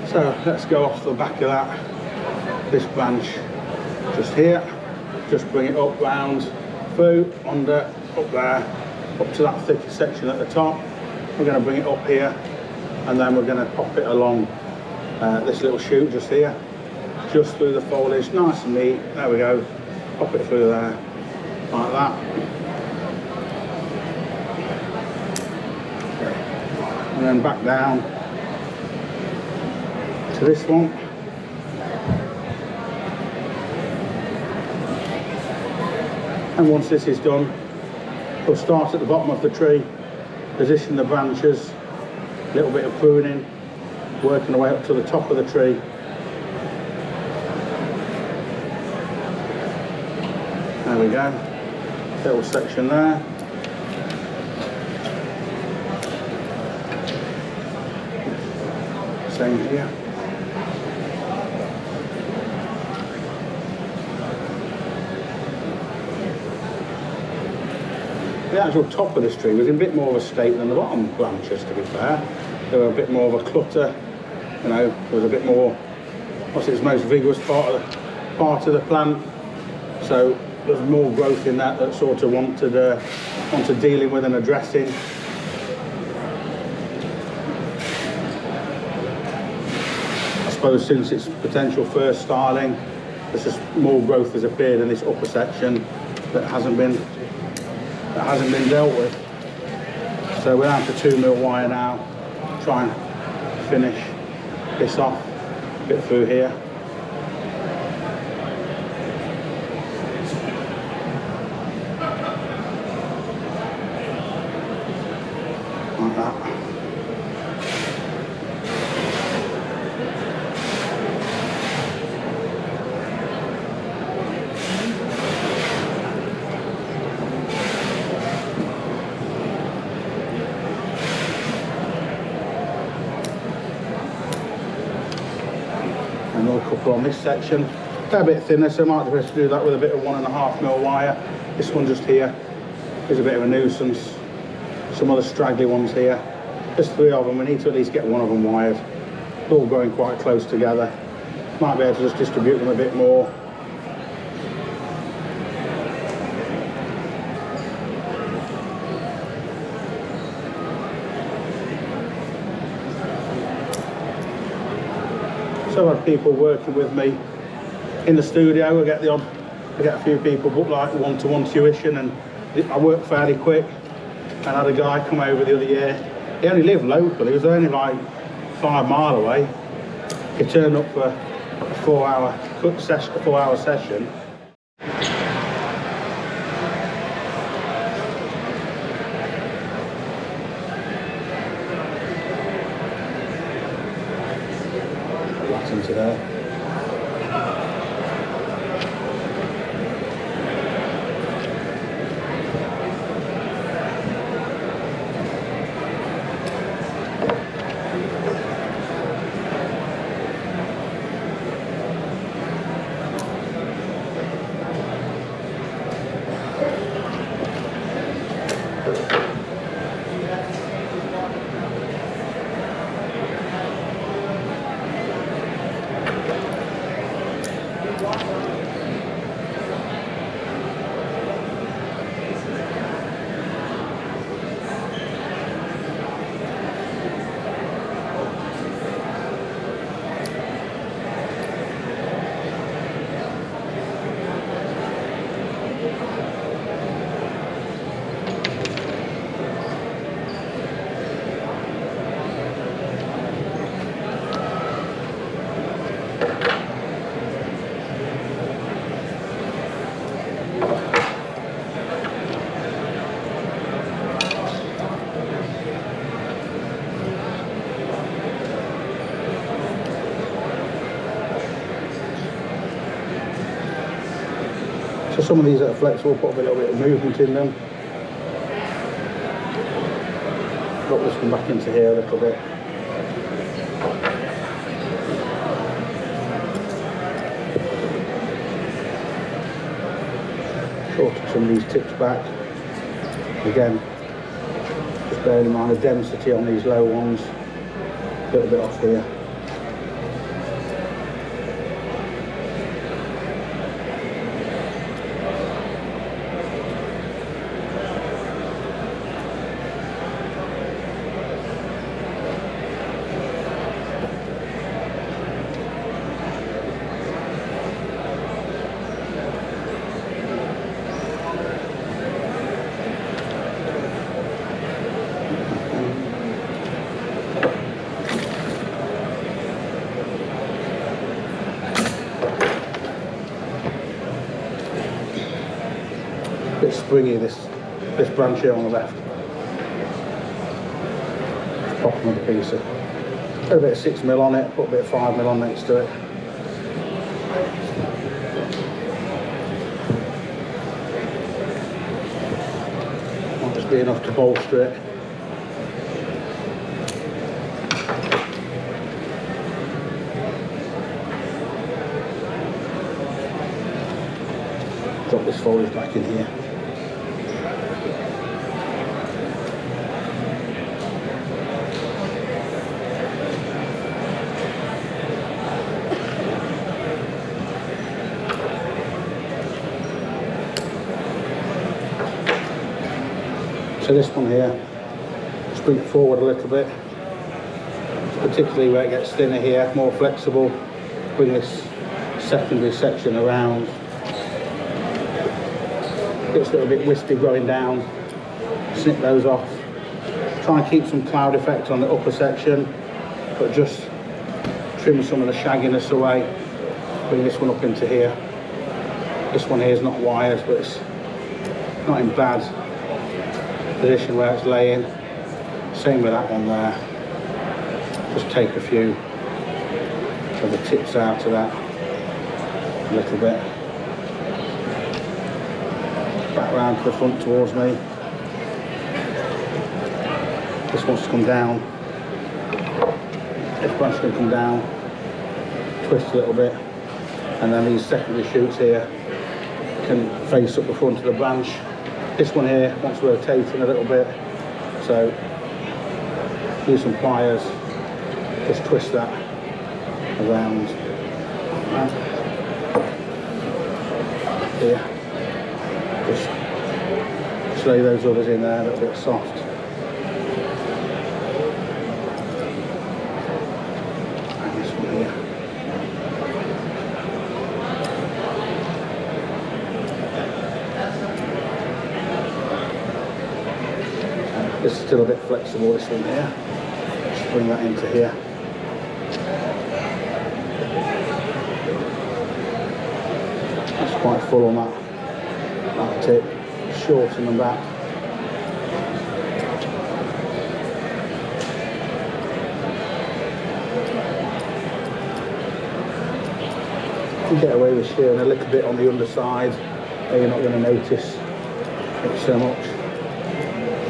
So let's go off the back of that, this branch just here, just bring it up, round, through, under, up there, up to that thicker section at the top. We're going to bring it up here, and then we're going to pop it along this little chute just here, just through the foliage, nice and neat. There we go, pop it through there, like that. And then back down to this one. And once this is done, we'll start at the bottom of the tree, position the branches, a little bit of pruning, working our way up to the top of the tree. There we go, little section there. Same here. The actual top of this tree was in a bit more of a state than the bottom branches, to be fair. They were a bit more of a clutter, you know, there was a bit more, what's its most vigorous part of the plant. So there's more growth in that sort of wanted dealing with and addressing. I suppose since its potential first styling, there's just more growth has appeared in this upper section that hasn't been dealt with. So we're down to 2mm wire now, try and finish this off a bit through here. Like that. Another couple on this section. They're a bit thinner, so I might be able to do that with a bit of 1.5mm wire. This one just here is a bit of a nuisance. Some other straggly ones here. There's 3 of them. We need to at least get one of them wired. They're all going quite close together. Might be able to just distribute them a bit more. So I've had people working with me in the studio. I get a few people book like one-to-one tuition, and I work fairly quick. And I had a guy come over the other year. He only lived local. He was only like 5 miles away. He turned up for a 4-hour session. That's into there. So some of these that are flexible, put a little bit of movement in them. Drop this one back into here a little bit. Shorten some of these tips back. Again, just bearing in mind the density on these low ones. A little bit off here. bring you this branch here on the left. Just pop another piece of, put a bit of 6mm on it, put a bit of 5mm on next to it. Won't just be enough to bolster it. Drop this foliage back in here. So this one here, just bring it forward a little bit, particularly where it gets thinner here, more flexible. Bring this secondary section around. Gets a little bit wispy going down, snip those off. Try and keep some cloud effect on the upper section, but just trim some of the shagginess away. Bring this one up into here. This one here is not wired, but it's not in bad position where it's laying. Same with that one there. Just take a few of the tips out of that a little bit. Back round to the front towards me. This wants to come down. This branch can come down, twist a little bit, and then these secondary shoots here can face up the front of the branch. This one here wants rotating a little bit, so use some pliers, just twist that around here. Just lay those others in there a little bit soft. And this one here. This is still a bit flexible, this one here. Just bring that into here. That's quite full on that tip. Shorten them back. You can get away with shearing a little bit on the underside, where you're not going to notice it so much.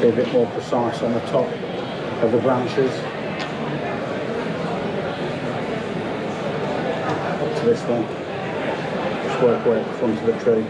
Be a bit more precise on the top of the branches. Up to this one. Just work away at the front of the tree.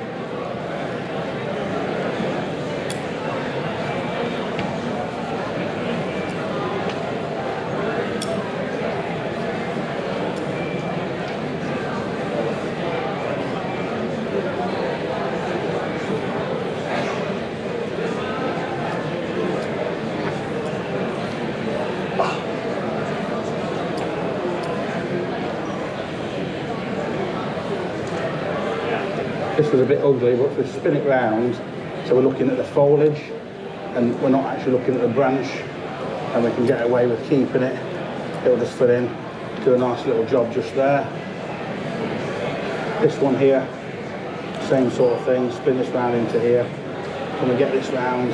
This was a bit ugly, but if we spin it round, so we're looking at the foliage and we're not actually looking at the branch, and we can get away with keeping it. It'll just fit in, do a nice little job just there. This one here, same sort of thing, spin this round into here. Can we get this round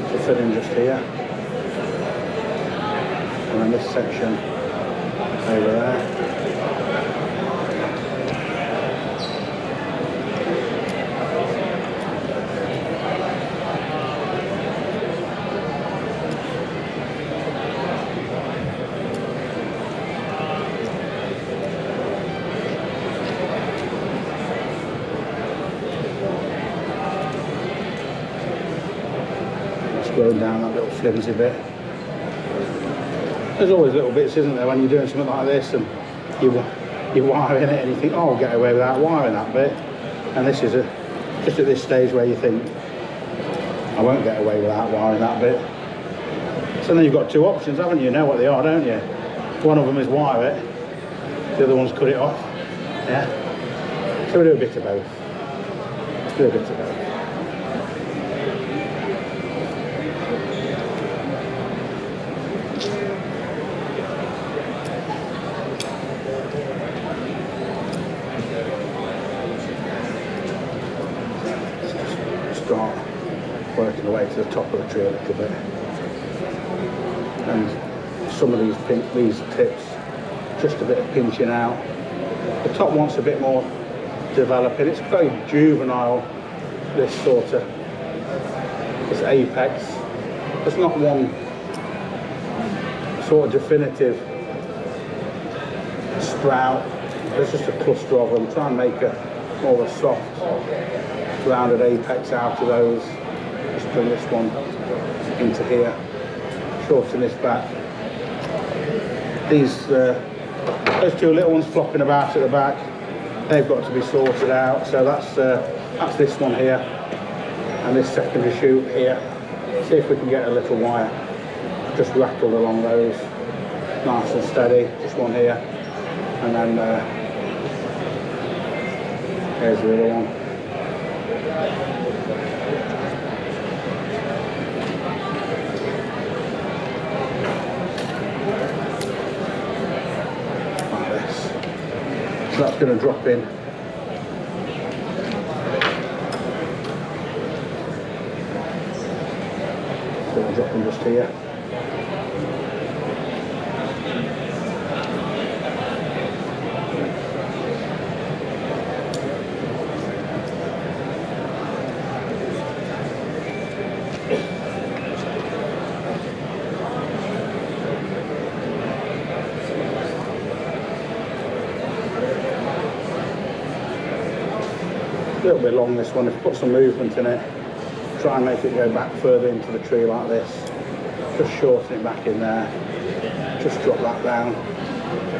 to fit in just here? And then this section over there. Going down that little flimsy bit. There's always little bits, isn't there, when you're doing something like this and you're wiring it and you think, oh, I'll get away without wiring that bit. And this is just at this stage where you think, I won't get away without wiring that bit. So then you've got two options, haven't you? You know what they are, don't you? One of them is wire it, the other one's cut it off. Yeah. So we do a bit of both. Do a bit of both. start working the way to the top of the tree a little bit. And some of these tips, just a bit of pinching out. The top wants a bit more developing. It's very juvenile, this apex. There's not one sort of definitive sprout. There's just a cluster of them. Try and make a more of a soft, rounded apex out of those. Just bring this one into here. Shorten this back. Those two little ones flopping about at the back, they've got to be sorted out. So that's this one here, and this secondary shoot here. See if we can get a little wire just rattled along those, nice and steady. Just one here, and then here's the other one. So that's going to drop in. So it'll drop in just here. A little bit long, this one. If you put some movement in it, try and make it go back further into the tree like this. Just shorten it back in there. Just drop that down.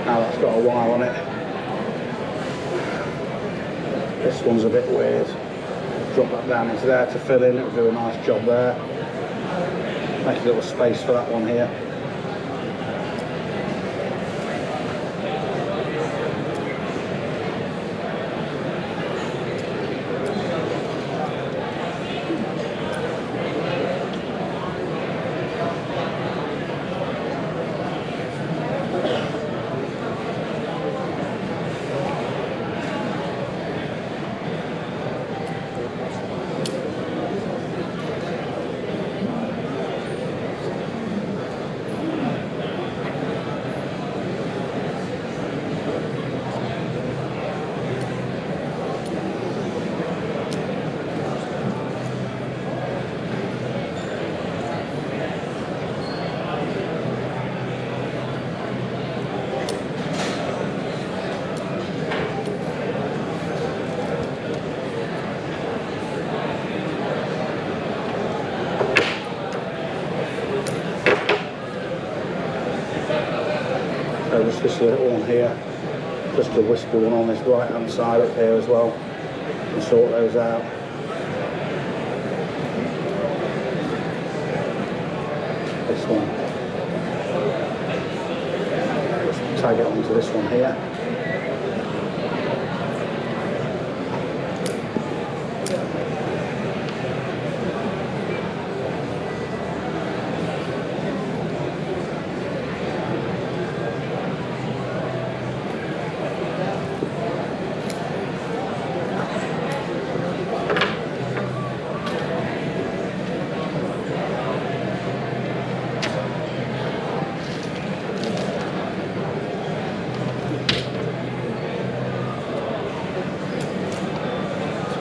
Now that's got a wire on it. This one's a bit weird. Drop that down into there to fill in. It'll do a nice job there. Make a little space for that one here. So just this little one here, just a wispy one on this right hand side up here as well, and sort those out. This one, just tag it onto this one here.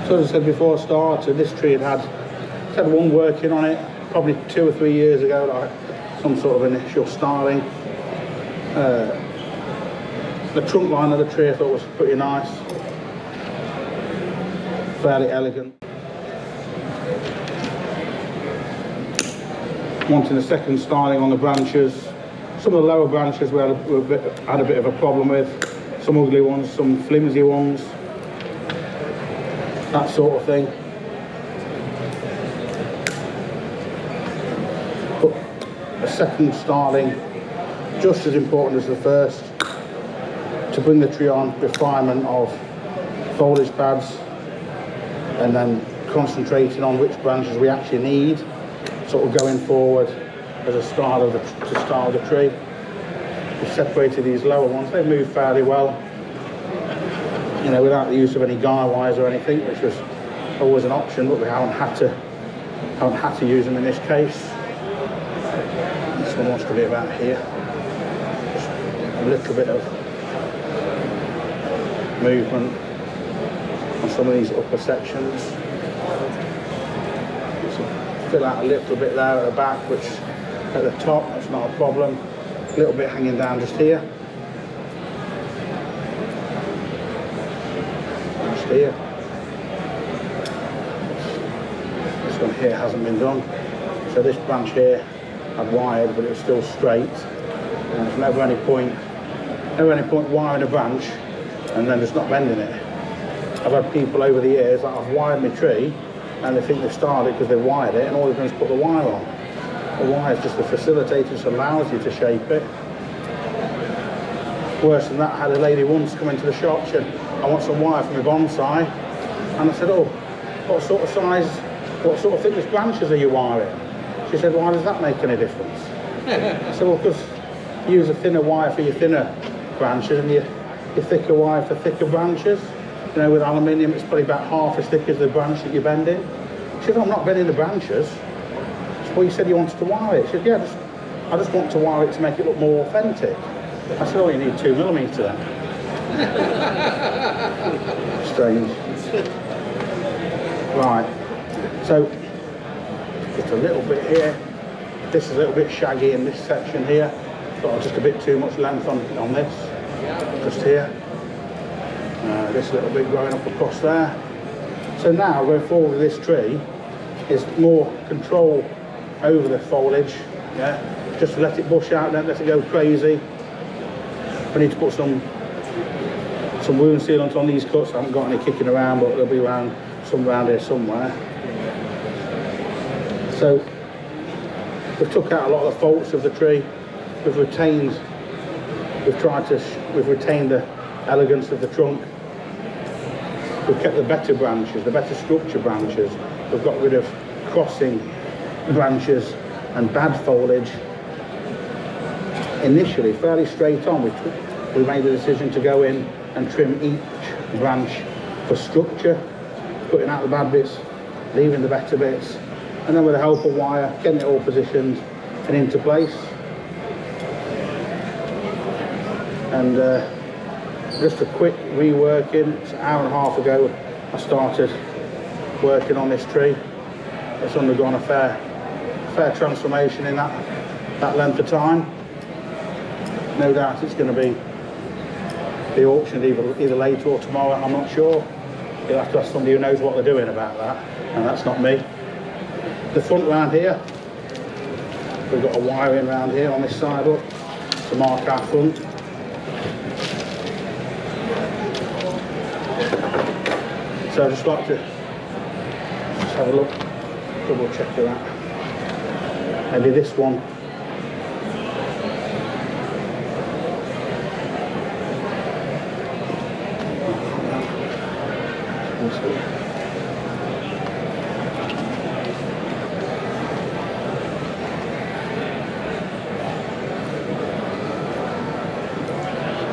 So as I said before I started, this tree had one working on it probably 2 or 3 years ago, like some sort of initial styling. The trunk line of the tree I thought was pretty nice, fairly elegant. Wanting a second styling on the branches. Some of the lower branches we had a bit of a problem with. Some ugly ones, some flimsy ones. That sort of thing. But a second styling, just as important as the first, to bring the tree on, refinement of foliage pads, and then concentrating on which branches we actually need, sort of going forward as a style of the tree. We've separated these lower ones, they've moved fairly well. You know, without the use of any guy wires or anything, which was always an option, but we haven't had to use them in this case. This one wants to be about here. Just a little bit of movement on some of these upper sections. So fill out a little bit there at the back, which at the top, that's not a problem. A little bit hanging down just here. Just here. This one here hasn't been done. So this branch here I've wired, but it was still straight. And there's never any point wiring a branch and then just not bending it. I've had people over the years that I've wired my tree and they think they've started because they've wired it and all they've done is put the wire on. The wire is just a facilitator, just allows you to shape it. Worse than that, I had a lady once come into the shop, she said, I want some wire for my bonsai. And I said, oh, what sort of size, what sort of thickness branches are you wiring? She said, why does that make any difference? I said, well, because you use a thinner wire for your thinner branches and your thicker wire for thicker branches. You know, with aluminium, it's probably about half as thick as the branch that you're bending. She said, I'm not bending the branches. Well, you said you wanted to wire it. She said, yeah, I just want to wire it to make it look more authentic. I said, oh, you need 2mm then. Strange. Right, so just a little bit here. This is a little bit shaggy in this section here. Got just a bit too much length on this. Just here. This little bit going up across there. So now, going forward with this tree, is more control over the foliage, yeah? Just let it bush out, don't let it go crazy. We need to put some wound sealant on these cuts. I haven't got any kicking around, but there'll be some around here somewhere. So we've took out a lot of the faults of the tree. We've retained the elegance of the trunk. We've kept the better branches, the better structure branches. We've got rid of crossing branches and bad foliage. Initially, fairly straight on, we made the decision to go in and trim each branch for structure, cutting out the bad bits, leaving the better bits, and then with the help of wire, getting it all positioned and into place. And just a quick reworking. It's an hour and a half ago I started working on this tree. It's undergone a fair transformation in that length of time. No doubt it's going to be auctioned either later or tomorrow, I'm not sure. You'll have to ask somebody who knows what they're doing about that, and that's not me. The front round here, we've got a wiring round here on this side up to mark our front. So I'd just like to have a look, double check of that. Maybe this one.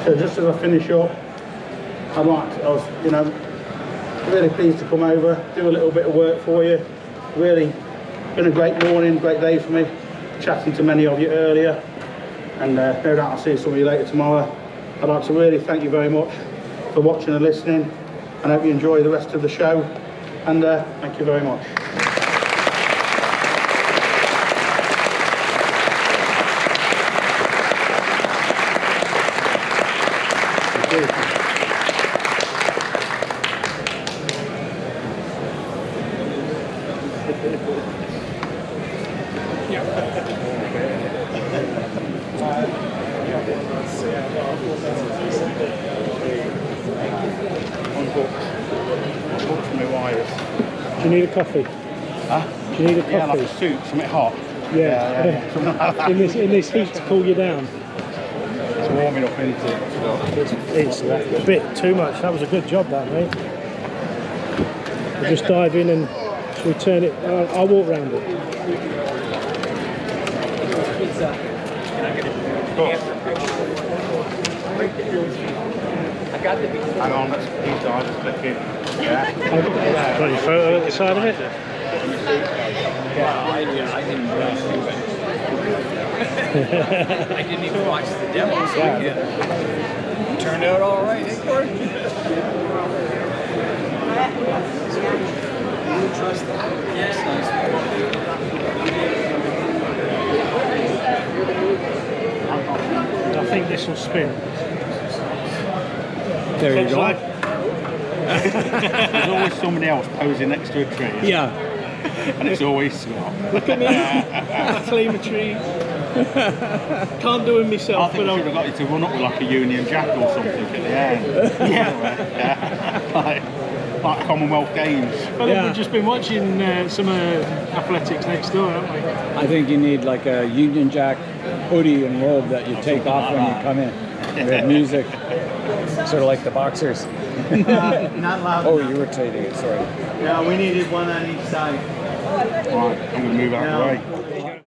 So just as I finish up, I was, really pleased to come over, do a little bit of work for you. Really been a great morning, great day for me, chatting to many of you earlier, and no doubt I'll see some of you later tomorrow. I'd like to really thank you very much for watching and listening, and I hope you enjoy the rest of the show, and thank you very much. Do you need a coffee? Huh? Do you need a coffee? Yeah, like a soup, something hot. Yeah. in this heat to cool you down. It's warming up into it. It's a bit too much. That was a good job, that, mate. We'll just dive in and we turn it. I'll walk round it. Cool. got the beat. Hang on, these guys are clicking. Yeah. Got your photo at the side of it? I didn't even watch the demo, so it turned out all right. Hey, Corey. Trust that. Yes, I think this will spin. There you Looks go. like- There's always somebody else posing next to a tree. Yeah. And it's always Scott. Look at me. I claim a tree. Can't do it I myself, think but we should have got you to run up with like a Union Jack or something at the end. Yeah. like Commonwealth Games. Well, Yeah. we've just been watching some athletics next door, haven't we? I think you need like a Union Jack hoodie and robe that you take off when you come in with music. Sort of like the boxers. Not loud. Oh, you were rotating it, sorry. Yeah, we needed one on each side. Right, I'm going to move out of the way.